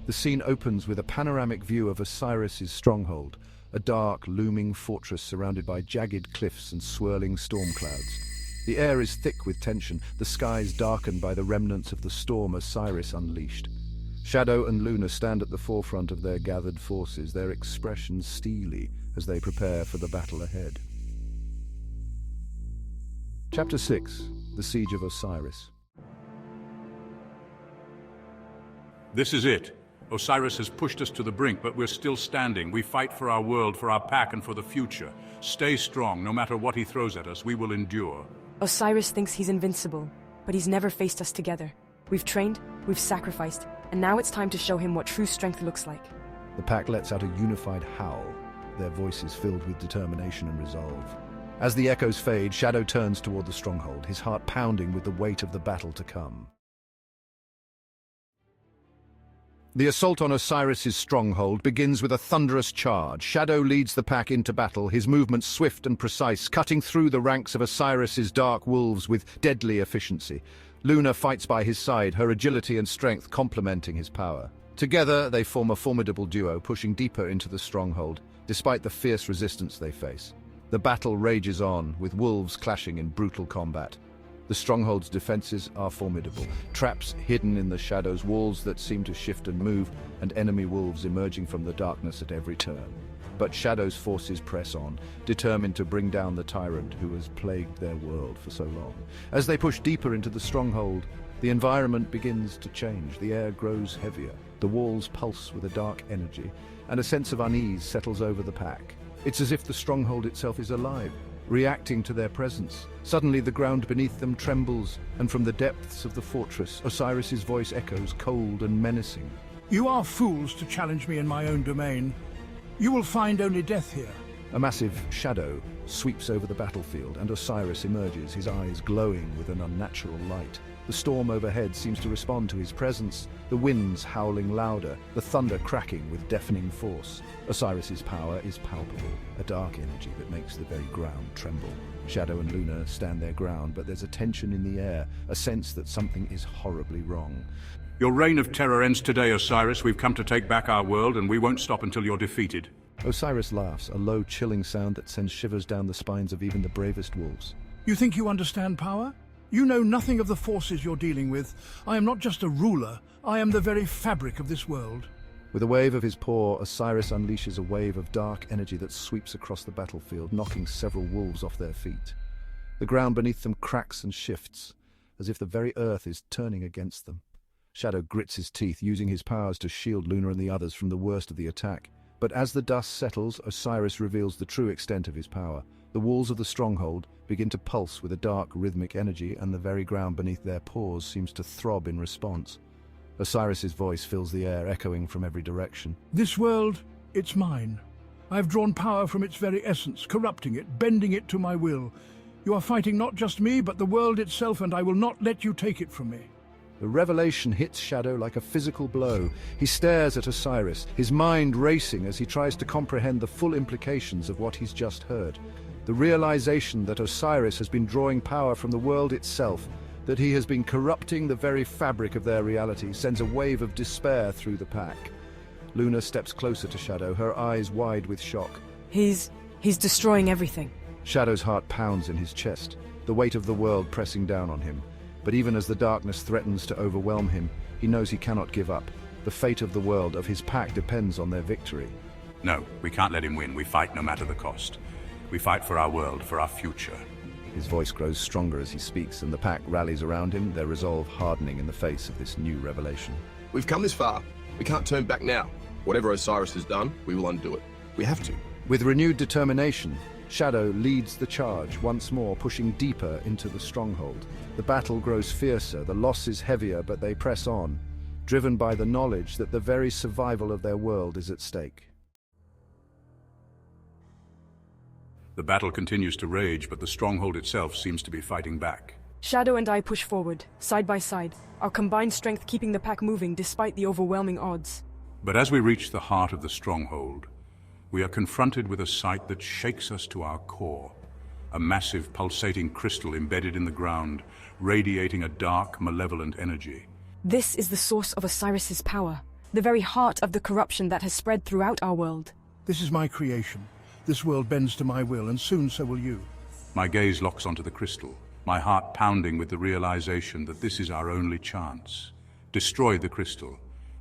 The scene opens with a panoramic view of Osiris's stronghold, a dark, looming fortress surrounded by jagged cliffs and swirling storm clouds. The air is thick with tension, the skies darkened by the remnants of the storm Osiris unleashed. Shadow and Luna stand at the forefront of their gathered forces, their expressions steely as they prepare for the battle ahead. Chapter 6. The Siege of Osiris. This is it. Osiris has pushed us to the brink, but we're still standing. We fight for our world, for our pack, and for the future. Stay strong. No matter what he throws at us, we will endure. Osiris thinks he's invincible, but he's never faced us together. We've trained, we've sacrificed, and now it's time to show him what true strength looks like. The pack lets out a unified howl, their voices filled with determination and resolve. As the echoes fade, Shadow turns toward the stronghold, his heart pounding with the weight of the battle to come. The assault on Osiris's stronghold begins with a thunderous charge. Shadow leads the pack into battle, his movements swift and precise, cutting through the ranks of Osiris's dark wolves with deadly efficiency. Luna fights by his side, her agility and strength complementing his power. Together, they form a formidable duo, pushing deeper into the stronghold, despite the fierce resistance they face. The battle rages on, with wolves clashing in brutal combat. The stronghold's defenses are formidable, traps hidden in the shadows, walls that seem to shift and move, and enemy wolves emerging from the darkness at every turn. But Shadow's forces press on, determined to bring down the tyrant who has plagued their world for so long. As they push deeper into the stronghold, the environment begins to change. The air grows heavier, the walls pulse with a dark energy, and a sense of unease settles over the pack. It's as if the stronghold itself is alive, reacting to their presence. Suddenly the ground beneath them trembles, and from the depths of the fortress, Osiris's voice echoes, cold and menacing. You are fools to challenge me in my own domain. You will find only death here. A massive shadow sweeps over the battlefield, and Osiris emerges, his eyes glowing with an unnatural light. The storm overhead seems to respond to his presence, the winds howling louder, the thunder cracking with deafening force. Osiris's power is palpable, a dark energy that makes the very ground tremble. Shadow and Luna stand their ground, but there's a tension in the air, a sense that something is horribly wrong. Your reign of terror ends today, Osiris. We've come to take back our world, and we won't stop until you're defeated. Osiris laughs, a low, chilling sound that sends shivers down the spines of even the bravest wolves. You think you understand power? You know nothing of the forces you're dealing with. I am not just a ruler, I am the very fabric of this world. With a wave of his paw, Osiris unleashes a wave of dark energy that sweeps across the battlefield, knocking several wolves off their feet. The ground beneath them cracks and shifts, as if the very earth is turning against them. Shadow grits his teeth, using his powers to shield Luna and the others from the worst of the attack. But as the dust settles, Osiris reveals the true extent of his power. The walls of the stronghold begin to pulse with a dark, rhythmic energy, and the very ground beneath their paws seems to throb in response. Osiris's voice fills the air, echoing from every direction. This world, it's mine. I've drawn power from its very essence, corrupting it, bending it to my will. You are fighting not just me, but the world itself, and I will not let you take it from me. The revelation hits Shadow like a physical blow. He stares at Osiris, his mind racing as he tries to comprehend the full implications of what he's just heard. The realization that Osiris has been drawing power from the world itself, that he has been corrupting the very fabric of their reality, sends a wave of despair through the pack. Luna steps closer to Shadow, her eyes wide with shock. He's destroying everything. Shadow's heart pounds in his chest, the weight of the world pressing down on him. But even as the darkness threatens to overwhelm him, he knows he cannot give up. The fate of the world, of his pack, depends on their victory. No, we can't let him win. We fight no matter the cost. We fight for our world, for our future. His voice grows stronger as he speaks, and the pack rallies around him, their resolve hardening in the face of this new revelation. We've come this far. We can't turn back now. Whatever Osiris has done, we will undo it. We have to. With renewed determination, Shadow leads the charge, once more pushing deeper into the stronghold. The battle grows fiercer, the loss is heavier, but they press on, driven by the knowledge that the very survival of their world is at stake. The battle continues to rage, but the stronghold itself seems to be fighting back. Shadow and I push forward, side by side, our combined strength keeping the pack moving despite the overwhelming odds. But as we reach the heart of the stronghold, we are confronted with a sight that shakes us to our core. A massive, pulsating crystal embedded in the ground, radiating a dark, malevolent energy. This is the source of Osiris's power. the very heart of the corruption that has spread throughout our world. This is my creation. This world bends to my will, and soon so will you. My gaze locks onto the crystal, my heart pounding with the realization that this is our only chance. Destroy the crystal,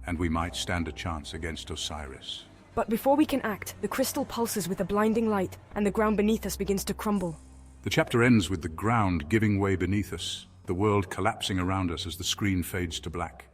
and we might stand a chance against Osiris. But before we can act, the crystal pulses with a blinding light, and the ground beneath us begins to crumble. The chapter ends with the ground giving way beneath us, the world collapsing around us as the screen fades to black.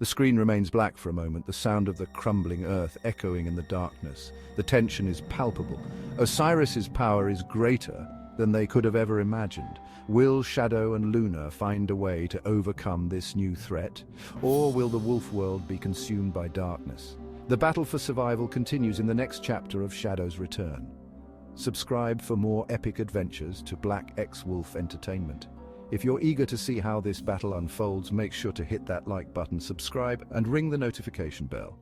The screen remains black for a moment, the sound of the crumbling earth echoing in the darkness. The tension is palpable. Osiris's power is greater than they could have ever imagined. Will Shadow and Luna find a way to overcome this new threat? Or will the wolf world be consumed by darkness? The battle for survival continues in the next chapter of Shadow's Return. Subscribe for more epic adventures to Black X Wolf Entertainment. If you're eager to see how this battle unfolds, make sure to hit that like button, subscribe, and ring the notification bell.